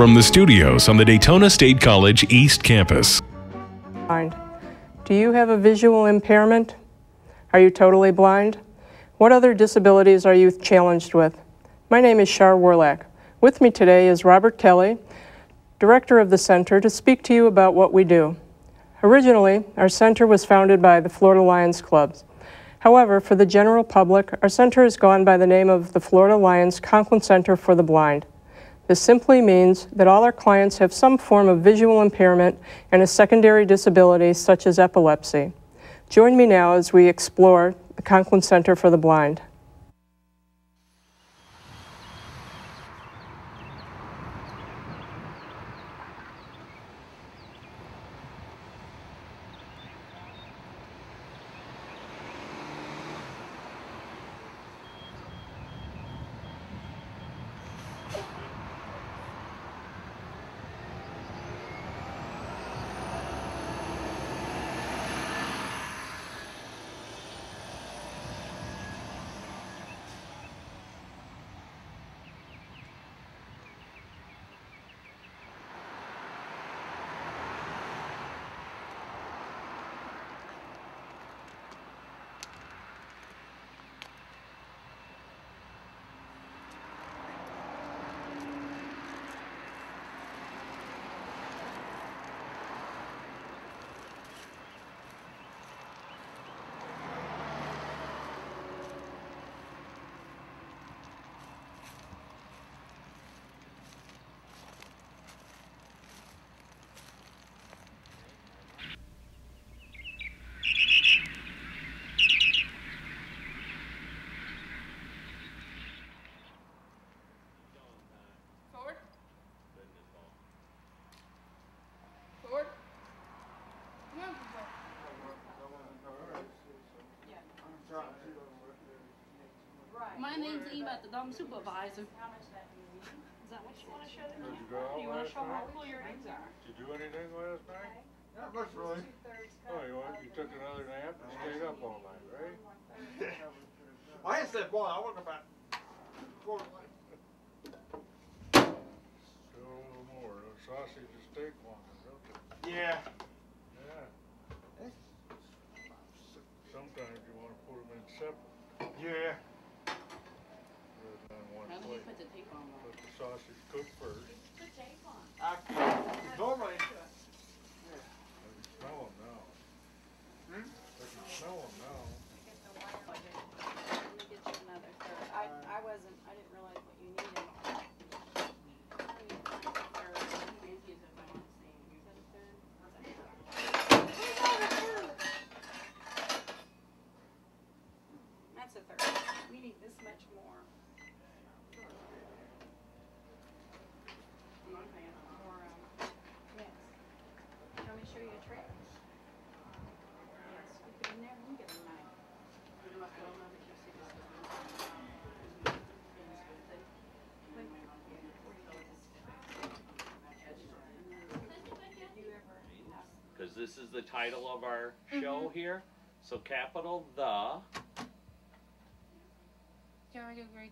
from the studios on the Daytona State College East Campus. Do you have a visual impairment? Are you totally blind? What other disabilities are you challenged with? My name is Shar Warlach. With me today is Robert Kelly, Director of the Center, to speak to you about what we do. Originally, our center was founded by the Florida Lions Clubs. However, for the general public, our center has gone by the name of the Florida Lions Conklin Center for the Blind. This simply means that all our clients have some form of visual impairment and a secondary disability such as epilepsy. Join me now as we explore the Conklin Center for the Blind. My name's Eva, I'm supervisor. Is that what you want to show them? Did you go out You want to last show them how night? cool your eggs are? Did you do anything last night? Not much really. Oh, you took another nap and stayed up all night, right? I ain't slept well. I woke up at 4 o'clock. Still a little more. Those sausage and steak wanted, don't they? Yeah. Yeah. Sometimes you want to put them in separate. Yeah. Rather than one How do you plate. put the tape on? Let the sausage cook first. Put tape on. Normally. I can smell them now. I can smell them now. Let me get you another third. I didn't realize what you needed. That's a third. We need this much more. Yes. Let me show you a trick. Yes, we could never get a knife. Because this is the title of our show here. So capital the Do you want to do grade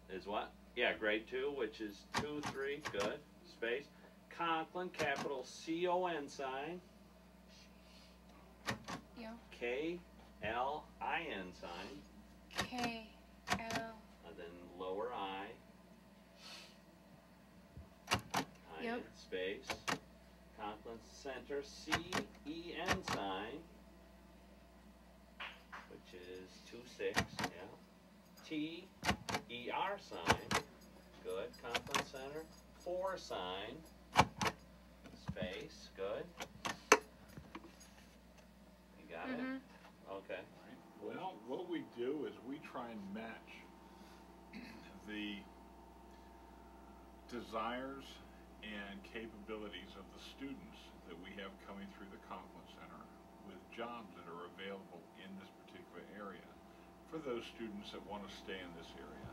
2? is what? Yeah, grade 2, which is 2, 3, good, space. Conklin, capital C-O-N sign. Yeah. K-L-I-N sign. K-L. And then lower I. Yep. Space. Conklin Center, C-E-N sign. Which is 2, 6, yeah. T-E-R sign. Good. Conklin Center. 4 sign. Space. Good. You got it? Okay. Well, what we do is we try and match the desires and capabilities of the students that we have coming through the Conklin Center with jobs that are available in this particular area for those students that want to stay in this area.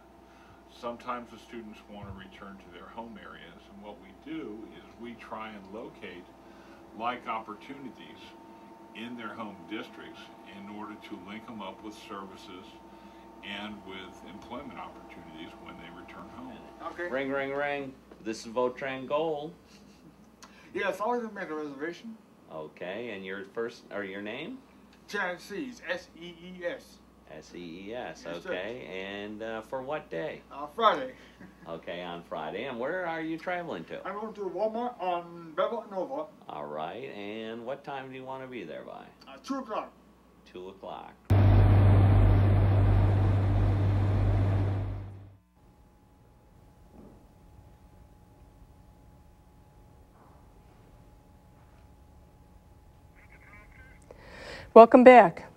Sometimes the students want to return to their home areas, and what we do is we try and locate like opportunities in their home districts in order to link them up with services and with employment opportunities when they return home. Okay. Ring, ring, ring. This is Vautrin Gold. Yes, I already made a reservation. Okay, and your first, or your name? Chad Sees, S-E-E-S. S-E-E-S, Yes, sir. okay. And for what day? Friday. Okay, on Friday. And where are you traveling to? I'm going to Walmart on Bevel and Nova. All right, and what time do you want to be there by? 2 o'clock. 2 o'clock. Welcome back.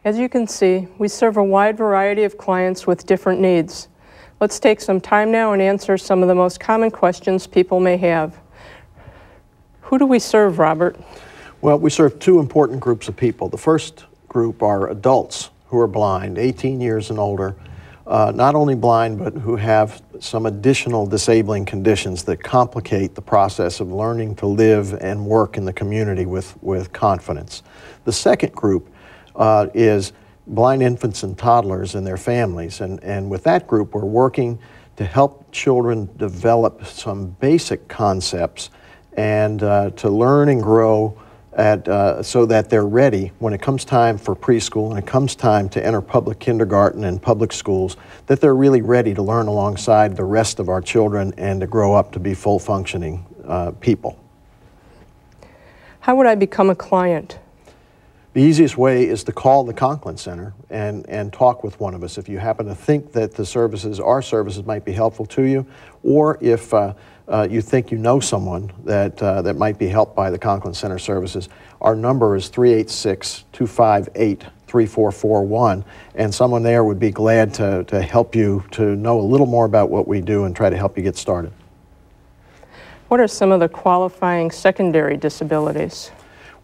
As you can see, we serve a wide variety of clients with different needs. Let's take some time now and answer some of the most common questions people may have. Who do we serve, Robert? Well, we serve two important groups of people. The first group are adults who are blind, 18 years and older, not only blind, but who have some additional disabling conditions that complicate the process of learning to live and work in the community with confidence. The second group is blind infants and toddlers and their families, and with that group we're working to help children develop some basic concepts and to learn and grow so that they're ready when it comes time for preschool and it comes time to enter public kindergarten and public schools, that they're really ready to learn alongside the rest of our children and to grow up to be full functioning people. How would I become a client? The easiest way is to call the Conklin Center and talk with one of us. If you happen to think that our services might be helpful to you, or if you think you know someone that might be helped by the Conklin Center services, our number is 386-258-3441, and someone there would be glad to help you to know a little more about what we do and try to help you get started. What are some of the qualifying secondary disabilities?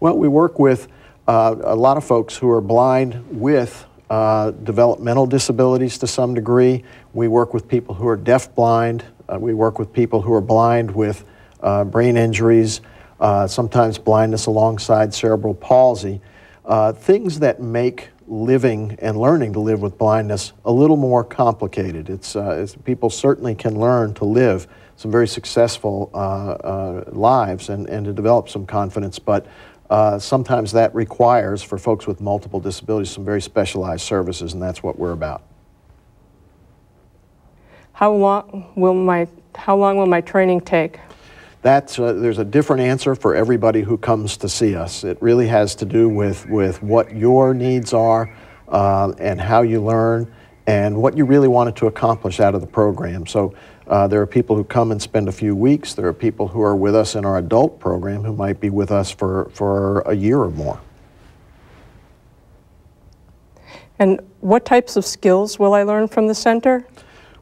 Well, we work with a lot of folks who are blind with developmental disabilities to some degree. We work with people who are deaf-blind. We work with people who are blind with brain injuries, sometimes blindness alongside cerebral palsy. Things that make living and learning to live with blindness a little more complicated. People certainly can learn to live some very successful lives and to develop some confidence, but sometimes that requires, for folks with multiple disabilities, some very specialized services, and that's what we're about. How long will my training take? There's a different answer for everybody who comes to see us. It really has to do with what your needs are and how you learn and what you really wanted to accomplish out of the program. So there are people who come and spend a few weeks. There are people who are with us in our adult program who might be with us for a year or more. And what types of skills will I learn from the center?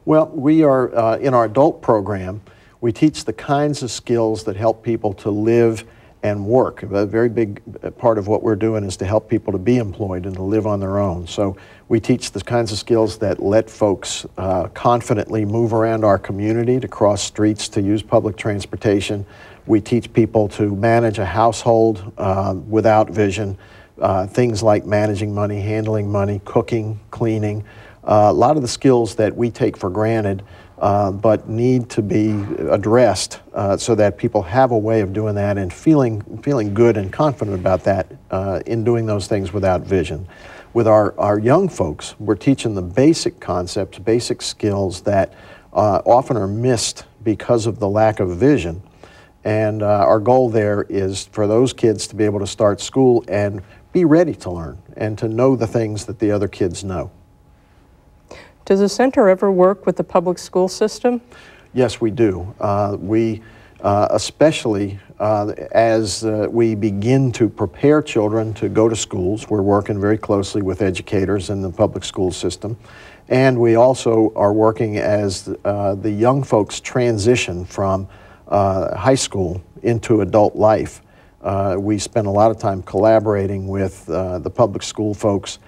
Well, we are, in our adult program, we teach the kinds of skills that help people to live and work. A very big part of what we're doing is to help people to be employed and to live on their own. So we teach the kinds of skills that let folks confidently move around our community, to cross streets, to use public transportation. We teach people to manage a household without vision, things like managing money, handling money, cooking, cleaning. A lot of the skills that we take for granted but need to be addressed so that people have a way of doing that and feeling good and confident about that in doing those things without vision. With our young folks, we're teaching the basic concepts, basic skills that often are missed because of the lack of vision. And our goal there is for those kids to be able to start school and be ready to learn and to know the things that the other kids know. Does the center ever work with the public school system? Yes, we do. Especially as we begin to prepare children to go to schools, we're working very closely with educators in the public school system. And we also are working as the young folks transition from high school into adult life. We spend a lot of time collaborating with the public school folks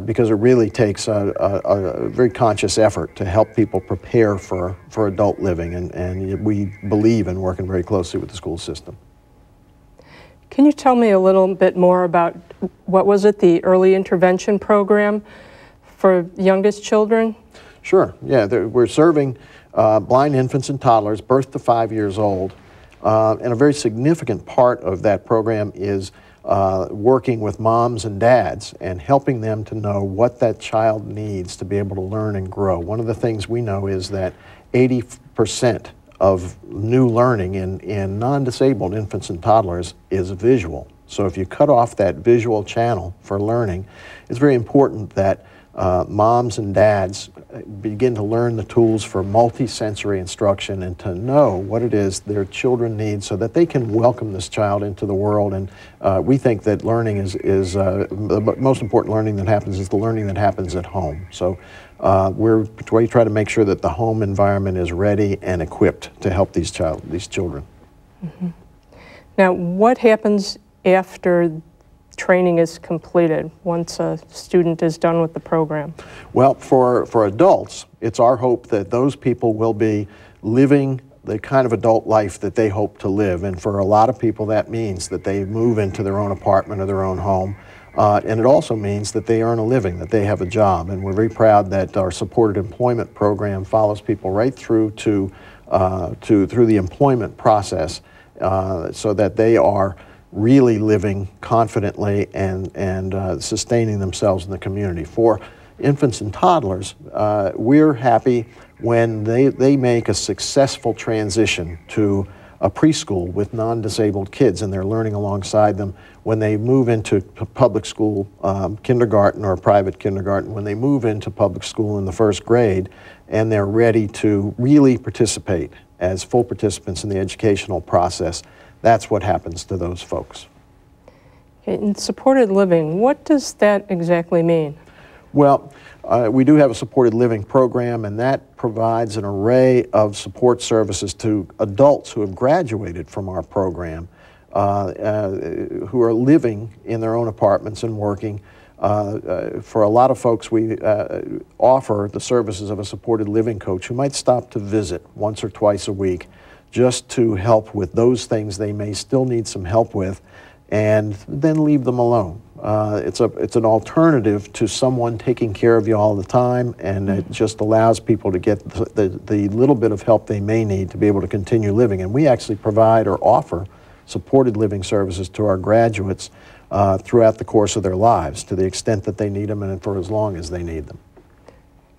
because it really takes a very conscious effort to help people prepare for adult living, and we believe in working very closely with the school system. Can you tell me a little bit more about, what was it, the early intervention program for youngest children? Sure, yeah, we're serving blind infants and toddlers, birth to 5 years old. And a very significant part of that program is working with moms and dads and helping them to know what that child needs to be able to learn and grow. One of the things we know is that 80% of new learning in non-disabled infants and toddlers is visual. So if you cut off that visual channel for learning, it's very important that moms and dads begin to learn the tools for multi-sensory instruction and to know what it is their children need so that they can welcome this child into the world. And we think that learning is the most important learning that happens is the learning that happens at home. So we try to make sure that the home environment is ready and equipped to help these children. Mm-hmm. Now, what happens after training is completed, once a student is done with the program? Well, for adults, it's our hope that those people will be living the kind of adult life that they hope to live. And for a lot of people, that means that they move into their own apartment or their own home. And it also means that they earn a living, that they have a job. And we're very proud that our supported employment program follows people right through through the employment process so that they are really living confidently and sustaining themselves in the community. For infants and toddlers, we're happy when they make a successful transition to a preschool with non-disabled kids and they're learning alongside them. When they move into public school kindergarten or private kindergarten, when they move into public school in the first grade and they're ready to really participate as full participants in the educational process, that's what happens to those folks. In supported living, what does that exactly mean? Well, we do have a supported living program, and that provides an array of support services to adults who have graduated from our program, who are living in their own apartments and working. For a lot of folks, we offer the services of a supported living coach who might stop to visit once or twice a week, just to help with those things they may still need some help with, and then leave them alone. It's an alternative to someone taking care of you all the time, and it just allows people to get the little bit of help they may need to be able to continue living. And we actually provide or offer supported living services to our graduates throughout the course of their lives, to the extent that they need them and for as long as they need them.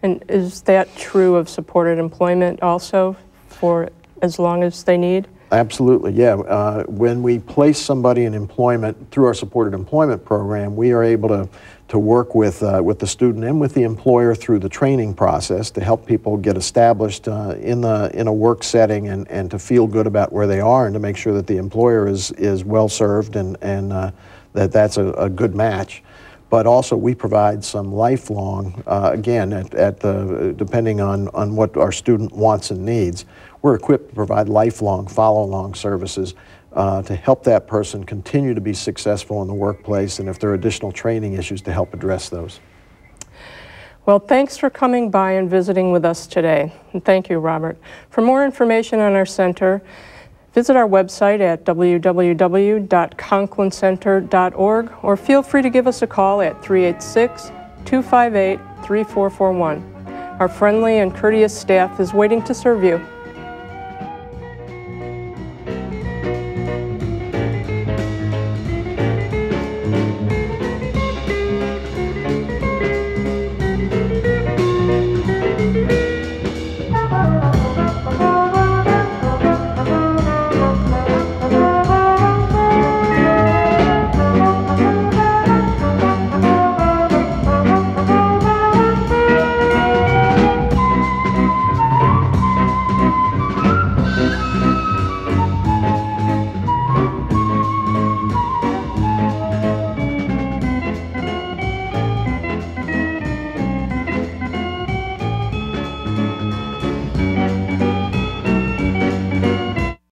And is that true of supported employment also, for as long as they need? Absolutely, yeah. When we place somebody in employment through our supported employment program, we are able to work with the student and with the employer through the training process to help people get established in a work setting and to feel good about where they are and to make sure that the employer is well served and that's a good match. But also we provide some lifelong, again, depending on what our student wants and needs, we're equipped to provide lifelong follow-along services to help that person continue to be successful in the workplace, and if there are additional training issues, to help address those. Well, thanks for coming by and visiting with us today. And thank you, Robert. For more information on our center, visit our website at www.conklincenter.org or feel free to give us a call at 386-258-3441. Our friendly and courteous staff is waiting to serve you.